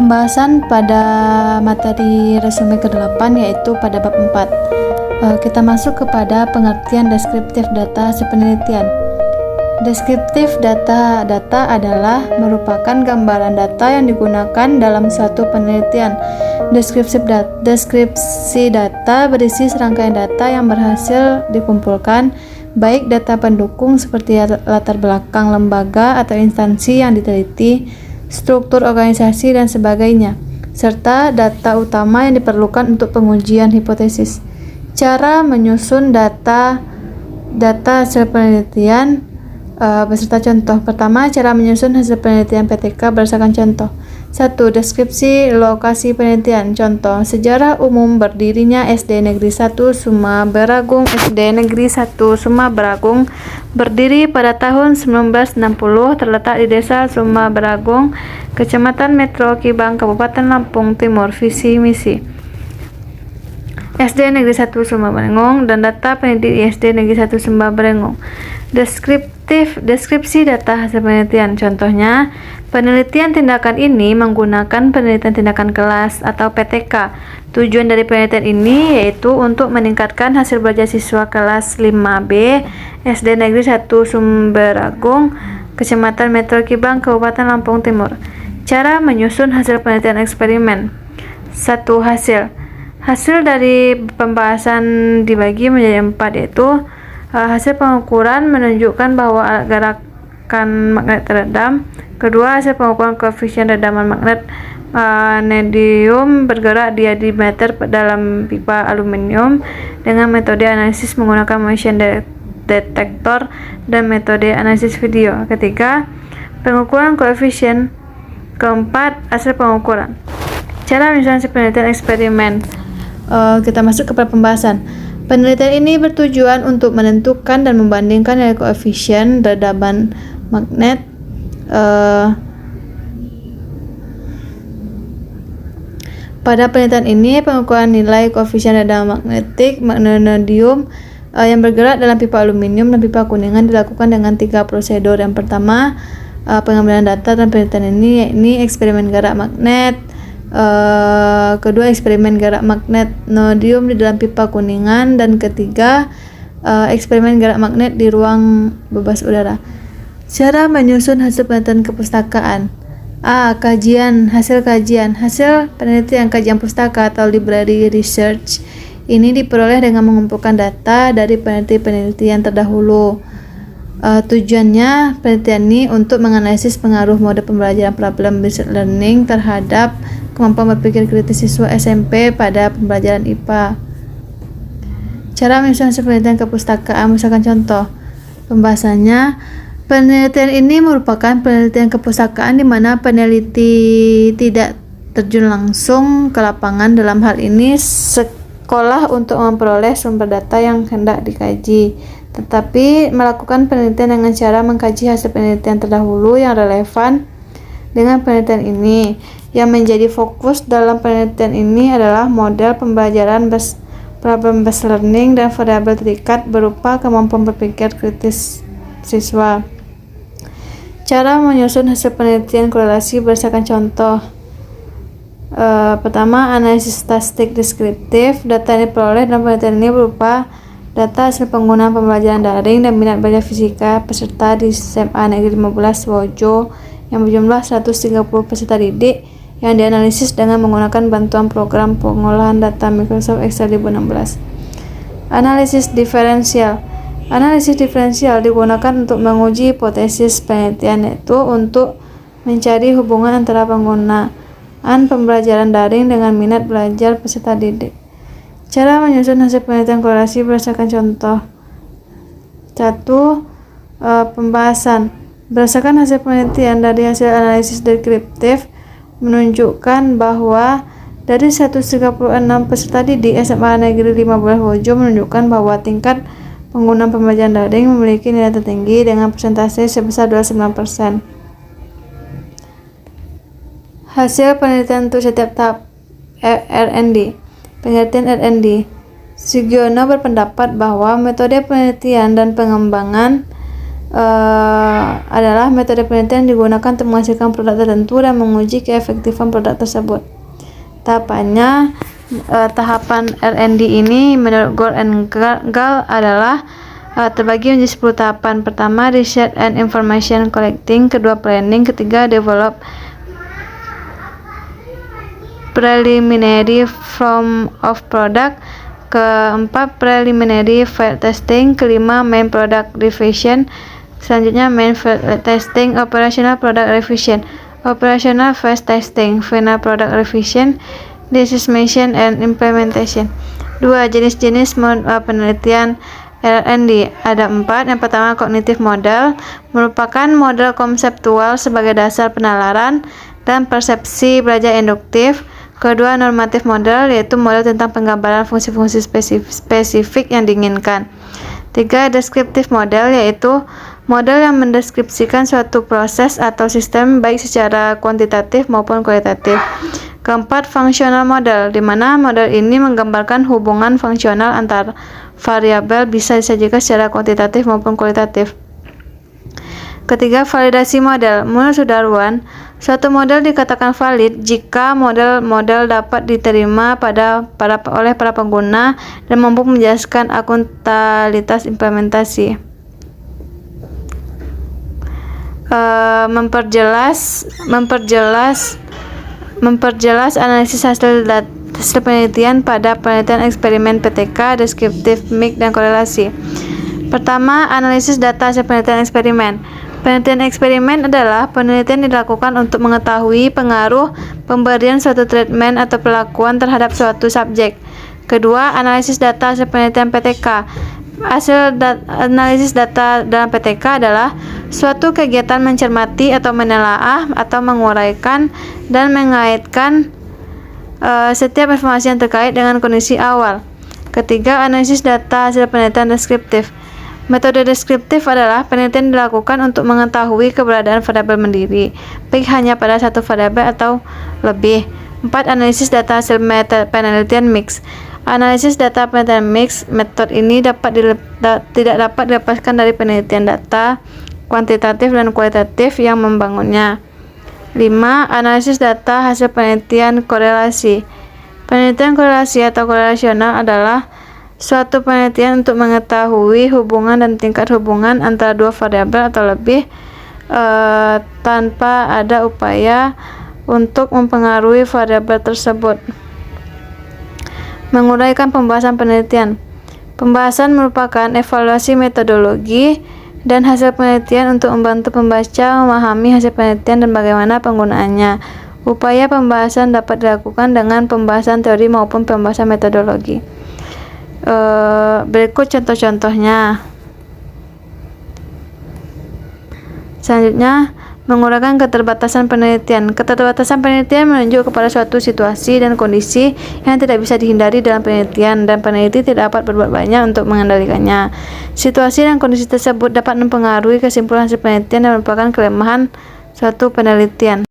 pembahasan pada materi resume ke-8 yaitu pada bab 4. Kita masuk kepada pengertian deskriptif data hasil penelitian. Deskriptif data adalah merupakan gambaran data yang digunakan dalam suatu penelitian. Deskripsi data berisi serangkaian data yang berhasil dikumpulkan, baik data pendukung seperti latar belakang lembaga atau instansi yang diteliti, struktur organisasi dan sebagainya, serta data utama yang diperlukan untuk pengujian hipotesis. Cara menyusun data hasil penelitian beserta contoh. Pertama, cara menyusun hasil penelitian PTK berdasarkan contoh. 1. Deskripsi lokasi penelitian. Contoh, sejarah umum berdirinya SD Negeri 1 Sumaberagung. SD Negeri 1 Sumaberagung berdiri pada tahun 1960, terletak di Desa Sumaberagung, Kecamatan Metro Kibang, Kabupaten Lampung Timur. Visi misi SD Negeri 1 Sumaberagung dan data pendidik di SD Negeri 1 Sumaberagung. Deskripsi data hasil penelitian. Contohnya, penelitian tindakan ini menggunakan penelitian tindakan kelas atau PTK. Tujuan dari penelitian ini yaitu untuk meningkatkan hasil belajar siswa kelas 5B SD Negeri 1 Sumaberagung, Kecamatan Metro Kibang, Kabupaten Lampung Timur. Cara menyusun hasil penelitian eksperimen. 1. Hasil dari pembahasan dibagi menjadi 4, yaitu hasil pengukuran menunjukkan bahwa gerakan magnet teredam. Kedua, hasil pengukuran koefisien redaman magnet vanadium bergerak di diameter dalam pipa aluminium dengan metode analisis menggunakan motion detector dan metode analisis video. Ketiga, pengukuran koefisien. Keempat, hasil pengukuran. Cara menyusun hasil penelitian eksperimen. Kita masuk kepada pembahasan. Penelitian ini bertujuan untuk menentukan dan membandingkan nilai koefisien redaman magnet pada penelitian ini, pengukuran nilai koefisien redaman magnetik vanadium yang bergerak dalam pipa aluminium dan pipa kuningan dilakukan dengan 3 prosedur. Yang pertama, pengambilan data dan penelitian ini yakni eksperimen gerak magnet. Kedua, eksperimen gerak magnet vanadium di dalam pipa kuningan, dan ketiga, eksperimen gerak magnet di ruang bebas udara. Cara menyusun hasil penelitian kepustakaan. Hasil penelitian kajian pustaka atau library research ini diperoleh dengan mengumpulkan data dari penelitian terdahulu. Tujuannya penelitian ini untuk menganalisis pengaruh mode pembelajaran problem-based learning terhadap kemampuan berpikir kritis siswa SMP pada pembelajaran IPA. Cara menyusun hasil penelitian kepustakaan. Misalkan contoh pembahasannya, penelitian ini merupakan penelitian kepustakaan di mana peneliti tidak terjun langsung ke lapangan, dalam hal ini sekolah, untuk memperoleh sumber data yang hendak dikaji, tetapi melakukan penelitian dengan cara mengkaji hasil penelitian terdahulu yang relevan dengan penelitian ini. Yang menjadi fokus dalam penelitian ini adalah model pembelajaran problem-based learning dan variabel terikat berupa kemampuan berpikir kritis siswa. Cara menyusun hasil penelitian korelasi berdasarkan contoh. Pertama, analisis statistik deskriptif. Data yang diperoleh dalam penelitian ini berupa data hasil penggunaan pembelajaran daring dan minat belajar fisika peserta di SMA Negeri 15 Wojo yang berjumlah 130 peserta didik yang dianalisis dengan menggunakan bantuan program pengolahan data Microsoft Excel 2016. Analisis diferensial. Analisis diferensial digunakan untuk menguji hipotesis penelitian, yaitu untuk mencari hubungan antara penggunaan pembelajaran daring dengan minat belajar peserta didik. Cara menyusun hasil penelitian korelasi berdasarkan contoh. 1. Pembahasan. Berdasarkan hasil penelitian dari hasil analisis deskriptif menunjukkan bahwa dari 136 peserta didik SMA Negeri 15 Wojo menunjukkan bahwa tingkat penggunaan pembelajaran daring memiliki nilai tertinggi dengan persentase sebesar 29%. Hasil penelitian untuk setiap tahap R&D. Penelitian R&D. Sugiono berpendapat bahwa metode penelitian dan pengembangan adalah metode penelitian yang digunakan untuk menghasilkan produk tertentu dan menguji keefektifan produk tersebut. Tahapannya, tahapan R&D ini menurut Gold and Gall adalah terbagi menjadi 10 tahapan. Pertama, research and information collecting. Kedua, planning. Ketiga, develop preliminary form of product. Keempat, preliminary field testing. Kelima, main product revision. Selanjutnya, main field testing. Operational product revision. Operational phase testing. Final product revision. Decision and implementation. 2. Jenis-jenis penelitian R&D ada 4. Yang pertama, cognitive model merupakan model konseptual sebagai dasar penalaran dan persepsi belajar induktif. Kedua, normative model yaitu model tentang penggambaran fungsi-fungsi spesifik yang diinginkan. 3. Descriptive model yaitu model yang mendeskripsikan suatu proses atau sistem baik secara kuantitatif maupun kualitatif. Keempat, functional model, di mana model ini menggambarkan hubungan fungsional antar variabel bisa disajikan secara kuantitatif maupun kualitatif. Ketiga, validasi model. Menurut Sudarwan, suatu model dikatakan valid jika model dapat diterima oleh para pengguna dan mampu menjelaskan akuntabilitas implementasi. Memperjelas analisis hasil penelitian pada penelitian eksperimen PTK, deskriptif, mix, dan korelasi. Pertama, analisis data hasil penelitian eksperimen. Penelitian eksperimen adalah penelitian dilakukan untuk mengetahui pengaruh pemberian suatu treatment atau perlakuan terhadap suatu subjek. Kedua, analisis data hasil penelitian PTK. Analisis data dalam PTK adalah suatu kegiatan mencermati atau menelaah atau menguraikan dan mengaitkan setiap informasi yang terkait dengan kondisi awal. Ketiga, analisis data hasil penelitian deskriptif. Metode deskriptif adalah penelitian dilakukan untuk mengetahui keberadaan variabel mandiri, baik hanya pada satu variabel atau lebih. 4. Analisis data hasil penelitian mix. Analisis data penelitian mix, metode ini tidak dapat dilepaskan dari penelitian data kuantitatif dan kualitatif yang membangunnya. 5. Analisis data hasil penelitian korelasi. Penelitian korelasi atau korelasional adalah suatu penelitian untuk mengetahui hubungan dan tingkat hubungan antara dua variabel atau lebih tanpa ada upaya untuk mempengaruhi variabel tersebut. Menguraikan pembahasan penelitian. Pembahasan merupakan evaluasi metodologi dan hasil penelitian untuk membantu pembaca memahami hasil penelitian dan bagaimana penggunaannya. Upaya pembahasan dapat dilakukan dengan pembahasan teori maupun pembahasan metodologi. Berikut contoh-contohnya. Selanjutnya, menguraikan keterbatasan penelitian. Keterbatasan penelitian menunjuk kepada suatu situasi dan kondisi yang tidak bisa dihindari dalam penelitian dan peneliti tidak dapat berbuat banyak untuk mengendalikannya. Situasi dan kondisi tersebut dapat mempengaruhi kesimpulan hasil penelitian dan merupakan kelemahan suatu penelitian.